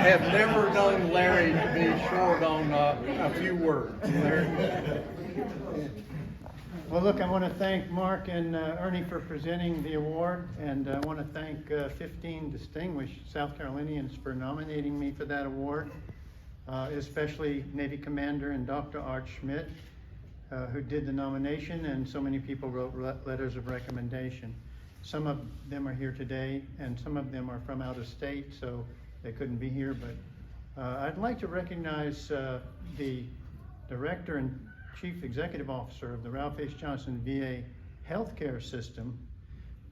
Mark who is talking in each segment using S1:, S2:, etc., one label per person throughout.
S1: have never known Larry to be short on a few words. Larry.
S2: Well, look, I want to thank Mark and Ernie for presenting the award, and I want to thank 15 distinguished South Carolinians for nominating me for that award, especially Navy Commander and Dr. Art Schmidt, who did the nomination, and so many people wrote letters of recommendation. Some of them are here today, and some of them are from out of state, so they couldn't be here, but I'd like to recognize the Director and Chief Executive Officer of the Ralph H. Johnson VA Healthcare System,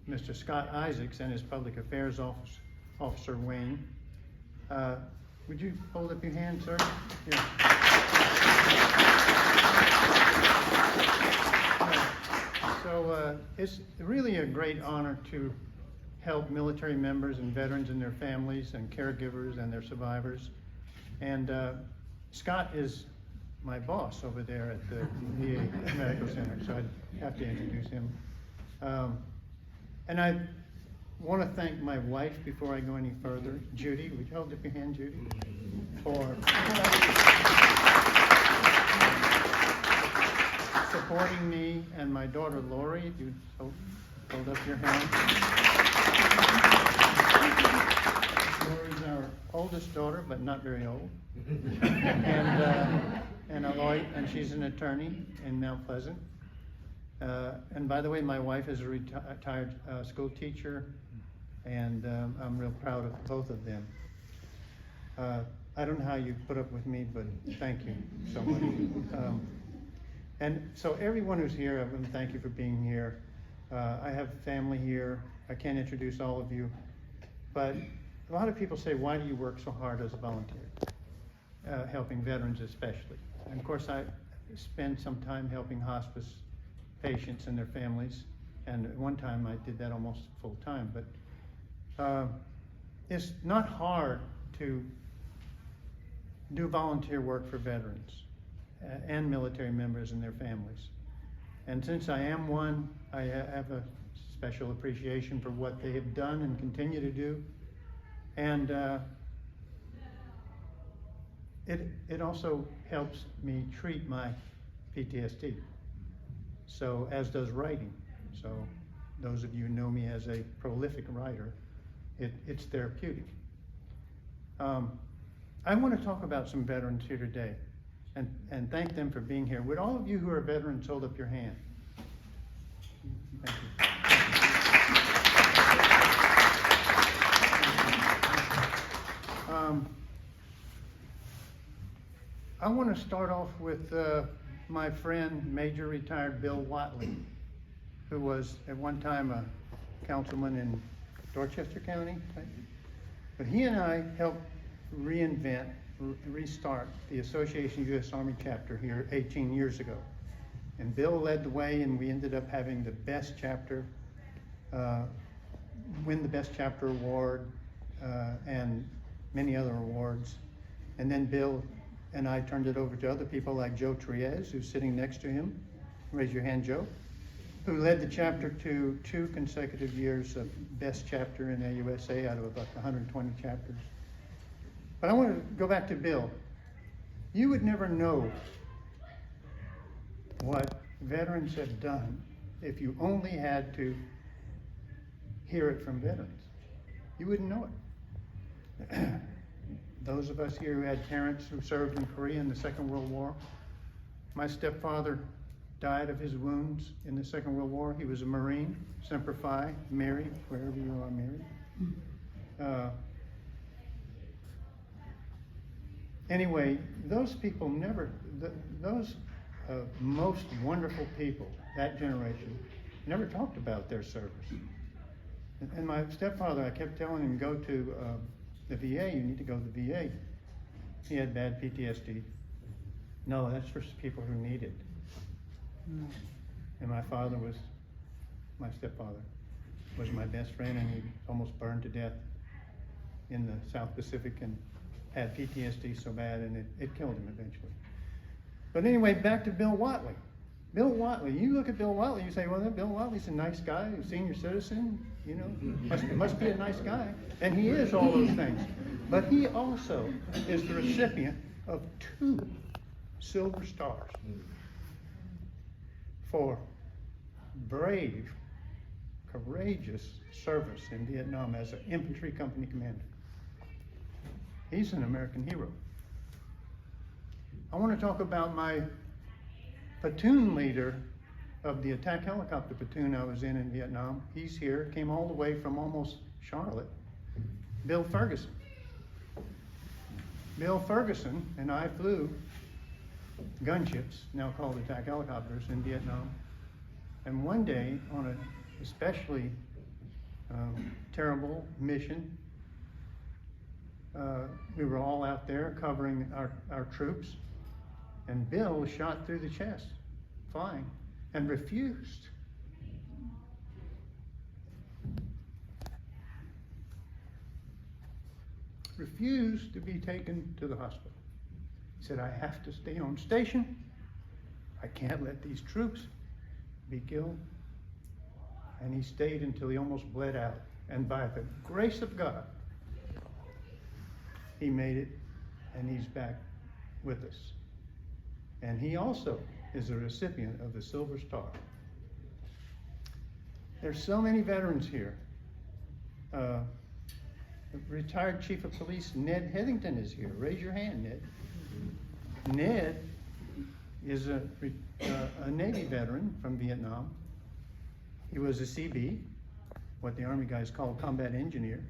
S2: Mr. Scott Isaacs, and his Public Affairs Officer, Wayne. Would you hold up your hand, sir? Yeah. So it's really a great honor to help military members and veterans and their families and caregivers and their survivors. And Scott is my boss over there at the VA Medical Center, so I'd have to introduce him. And I want to thank my wife before I go any further. Judy, would you hold up your hand, Judy? For supporting me, and my daughter Lori, if you'd hold up your hand. Lori's our oldest daughter, but not very old. And she's an attorney in Mount Pleasant. And by the way, my wife is a retired school teacher, and I'm real proud of both of them. I don't know how you put up with me, but thank you so much. And so everyone who's here, I want to thank you for being here. I have family here. I can't introduce all of you, but a lot of people say, why do you work so hard as a volunteer? Helping veterans especially. And of course, I spend some time helping hospice patients and their families, and at one time I did that almost full time, but it's not hard to do volunteer work for veterans and military members and their families. And since I am one, I have a special appreciation for what they have done and continue to do. And it also helps me treat my PTSD. So, as does writing. So, those of you who know me as a prolific writer, it's therapeutic. I want to talk about some veterans here today and thank them for being here. Would all of you who are veterans hold up your hand? Thank you. I want to start off with my friend, Major Retired Bill Watley, who was at one time a councilman in Dorchester County. But he and I helped restart the Association U.S. Army chapter here 18 years ago. And Bill led the way, and we ended up having the best chapter, win the best chapter award, and many other awards. And then Bill and I turned it over to other people like Joe Triez, who's sitting next to him. Raise your hand, Joe. Who led the chapter to 2 consecutive years of best chapter in AUSA out of about 120 chapters. But I want to go back to Bill. You would never know what veterans have done if you only had to hear it from veterans. You wouldn't know it. Those of us here who had parents who served in Korea in the Second World War. My stepfather died of his wounds in the Second World War. He was a Marine, Semper Fi, married, wherever you are married. Anyway, those people those most wonderful people, that generation, never talked about their service. And my stepfather, I kept telling him, go to the VA, you need to go to the VA. He had bad PTSD. No, that's for people who need it. And my stepfather was my best friend, and he almost burned to death in the South Pacific and had PTSD so bad, and it killed him eventually. But anyway, back to Bill Watley. Bill Watley, you look at Bill Watley, you say, well, Bill Watley's a nice guy, a senior citizen, you know, must be a nice guy. And he is all those things. But he also is the recipient of 2 Silver Stars for brave, courageous service in Vietnam as an infantry company commander. He's an American hero. I want to talk about my platoon leader of the attack helicopter platoon I was in Vietnam. He's here, came all the way from almost Charlotte, Bill Ferguson. Bill Ferguson and I flew gunships, now called attack helicopters, in Vietnam. And one day, on an especially terrible mission, we were all out there covering our troops, and Bill was shot through the chest, flying, and refused. Refused to be taken to the hospital. He said, I have to stay on station. I can't let these troops be killed. And he stayed until he almost bled out. And by the grace of God, he made it, and he's back with us. And he also is a recipient of the Silver Star. There's so many veterans here. Retired Chief of Police Ned Hetherington is here. Raise your hand, Ned. Ned is a Navy veteran from Vietnam. He was a CB, what the Army guys call combat engineer.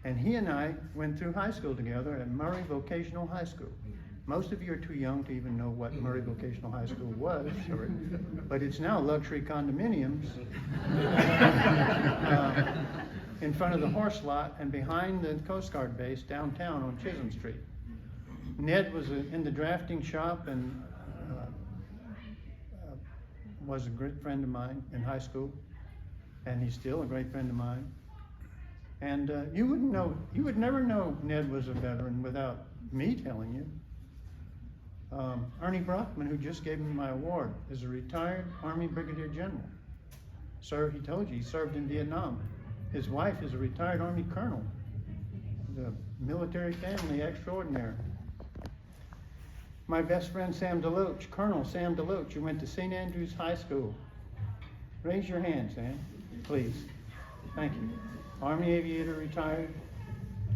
S2: And he and I went through high school together at Murray Vocational High School. Most of you are too young to even know what Murray Vocational High School was, but it's now luxury condominiums in front of the horse lot and behind the Coast Guard base downtown on Chisholm Street. Ned was in the drafting shop and was a great friend of mine in high school, and he's still a great friend of mine. And you would never know Ned was a veteran without me telling you. Ernie Brockman, who just gave me my award, is a retired Army Brigadier General. Sir, he told you he served in Vietnam. His wife is a retired Army Colonel. The military family extraordinary. My best friend Sam DeLoach, Colonel Sam DeLoach, who went to St. Andrews High School. Raise your hand, Sam, please. Thank you. Army aviator, retired.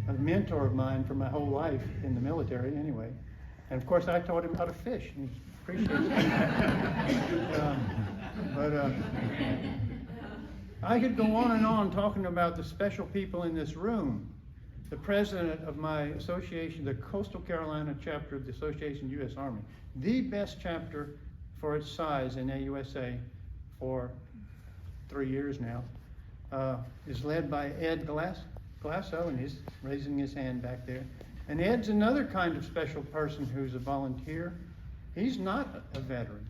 S2: A mentor of mine for my whole life in the military anyway. And of course I taught him how to fish, and he appreciates it. I could go on and on talking about the special people in this room. The president of my association, the Coastal Carolina chapter of the Association U.S. Army, the best chapter for its size in AUSA for 3 years now, is led by Ed Glasso, and he's raising his hand back there. And Ed's another kind of special person who's a volunteer. He's not a veteran,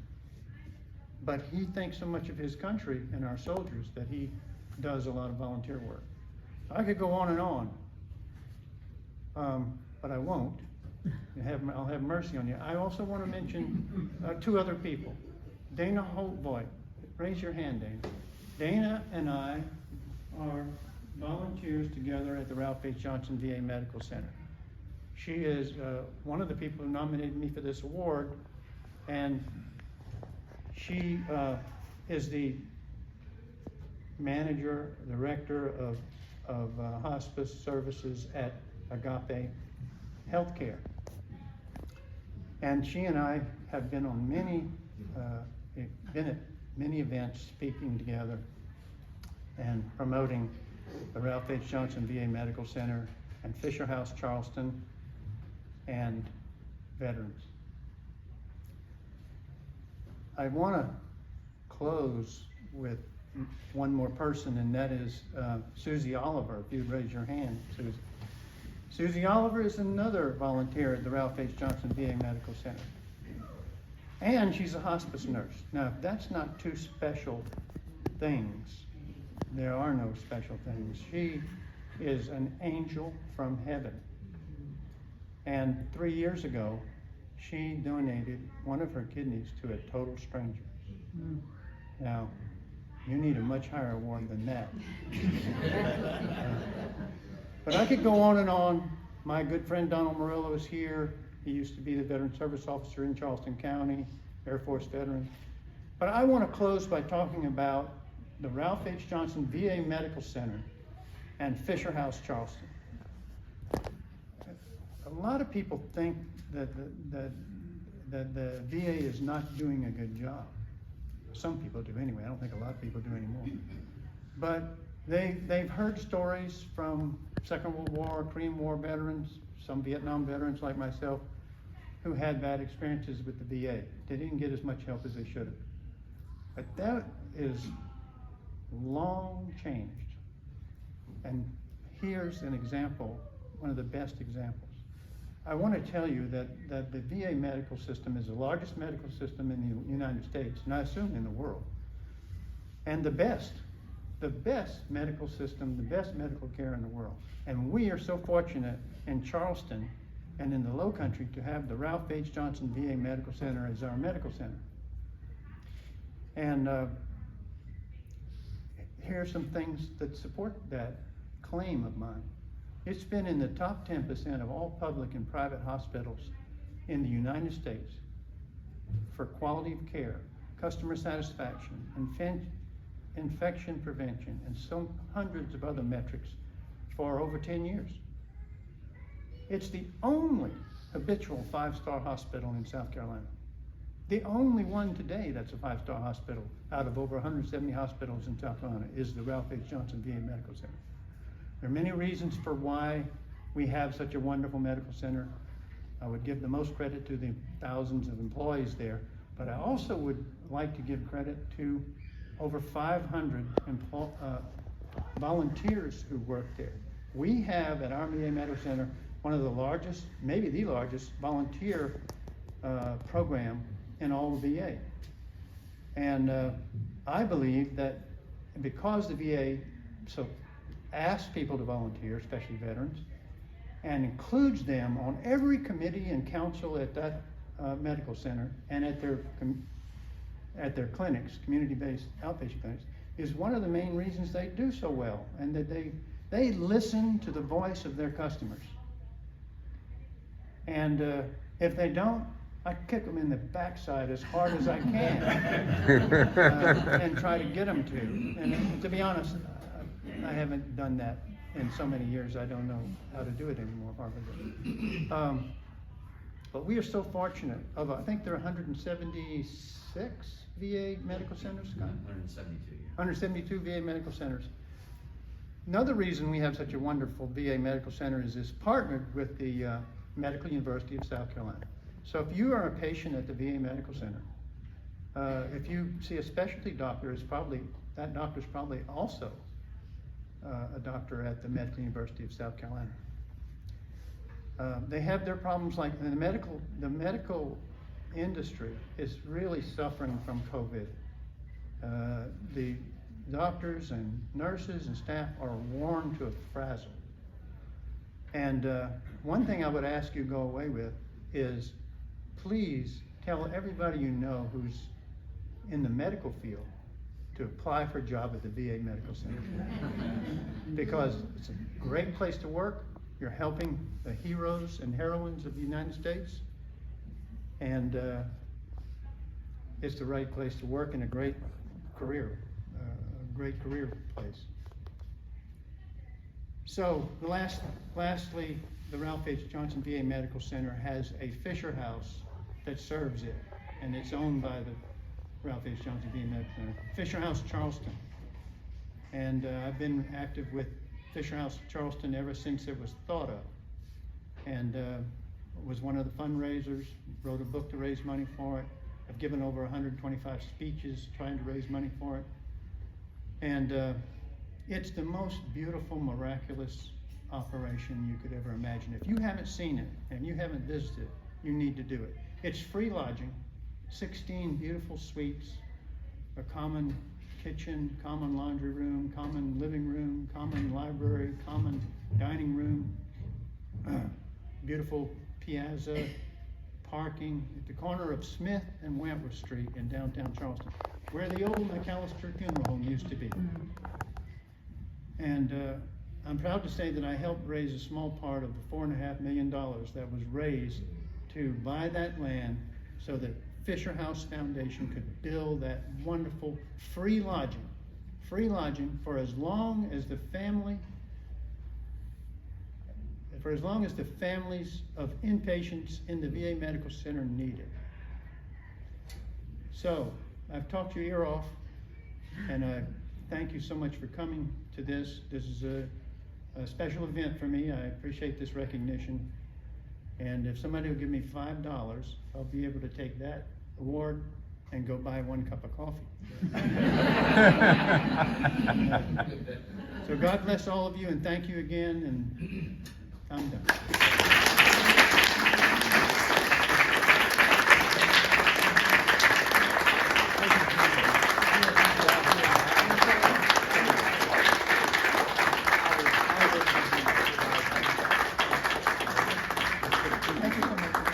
S2: but he thinks so much of his country and our soldiers that he does a lot of volunteer work. I could go on and on, but I won't. I'll have mercy on you. I also want to mention 2 other people. Dana Holtboy. Raise your hand, Dana. Dana and I are volunteers together at the Ralph H. Johnson VA Medical Center. She is one of the people who nominated me for this award, and she is the manager, director of hospice services at Agape Healthcare. And she and I have been on at many events, speaking together and promoting the Ralph H. Johnson VA Medical Center and Fisher House Charleston and veterans. I want to close with one more person, and that is Susie Oliver. If you'd raise your hand, Susie. Susie Oliver is another volunteer at the Ralph H. Johnson VA Medical Center. And she's a hospice nurse. Now, if that's not 2 special things, there are no special things. She is an angel from heaven. And 3 years ago, she donated one of her kidneys to a total stranger. Now, you need a much higher award than that. But I could go on and on. My good friend Donald Murillo is here. He used to be the Veteran Service Officer in Charleston County, Air Force veteran. But I want to close by talking about the Ralph H. Johnson VA Medical Center and Fisher House, Charleston. A lot of people think that the VA is not doing a good job. Some people do anyway. I don't think a lot of people do anymore. But they've heard stories from Second World War, Korean War veterans, some Vietnam veterans like myself, who had bad experiences with the VA. They didn't get as much help as they should have. But that is long changed. And here's an example, one of the best examples. I want to tell you that the VA medical system is the largest medical system in the United States, and I assume in the world. And the best medical system, the best medical care in the world. And we are so fortunate in Charleston and in the Low Country to have the Ralph H. Johnson VA Medical Center as our medical center. And here are some things that support that claim of mine. It's been in the top 10% of all public and private hospitals in the United States for quality of care, customer satisfaction, infection prevention, and so hundreds of other metrics for over 10 years. It's the only habitual 5-star hospital in South Carolina. The only one today that's a 5-star hospital out of over 170 hospitals in South Carolina is the Ralph H. Johnson VA Medical Center. There are many reasons for why we have such a wonderful medical center. I would give the most credit to the thousands of employees there, but I also would like to give credit to over 500 volunteers who work there. We have at our VA Medical Center one of the largest, maybe the largest volunteer program in all of VA. And I believe that because the VA asks people to volunteer, especially veterans, and includes them on every committee and council at that medical center and at their clinics, community-based outpatient clinics, is one of the main reasons they do so well, and that they listen to the voice of their customers. And if they don't, I kick them in the backside as hard as I can and try to get them to. And to be honest, I haven't done that in so many years, I don't know how to do it anymore, probably. But we are so fortunate. I think there are 176 VA medical centers, Scott?
S3: 172, yeah.
S2: 172 VA medical centers. Another reason we have such a wonderful VA medical center is it's partnered with the Medical University of South Carolina. So if you are a patient at the VA Medical Center, if you see a specialty doctor, that doctor's probably also a doctor at the Medical University of South Carolina. They have their problems like the medical industry is really suffering from COVID. The doctors and nurses and staff are worn to a frazzle. And one thing I would ask you to go away with is please tell everybody you know who's in the medical field to apply for a job at the VA Medical Center. Because it's a great place to work. You're helping the heroes and heroines of the United States. And it's the right place to work in a great career place. So lastly, the Ralph H. Johnson VA Medical Center has a Fisher House that serves it, and it's owned by the Ralph H. Johnson VA Medical Center. Fisher House, Charleston. And I've been active with Fisher House, Charleston ever since it was thought of. And was one of the fundraisers, wrote a book to raise money for it. I've given over 125 speeches trying to raise money for it. And it's the most beautiful, miraculous operation you could ever imagine. If you haven't seen it and you haven't visited, you need to do it. It's free lodging, 16 beautiful suites, a common kitchen, common laundry room, common living room, common library, common dining room, beautiful piazza, parking at the corner of Smith and Wentworth Street in downtown Charleston, where the old McAllister Funeral Home used to be. And I'm proud to say that I helped raise a small part of the $4.5 million that was raised to buy that land so that Fisher House Foundation could build that wonderful free lodging for as long as the families of inpatients in the VA Medical Center need it. So, I've talked your ear off, and I thank you so much for coming to this. This is a special event for me. I appreciate this recognition. And if somebody will give me $5, I'll be able to take that award and go buy 1 cup of coffee. So God bless all of you, and thank you again, and I'm done. Thank you so much.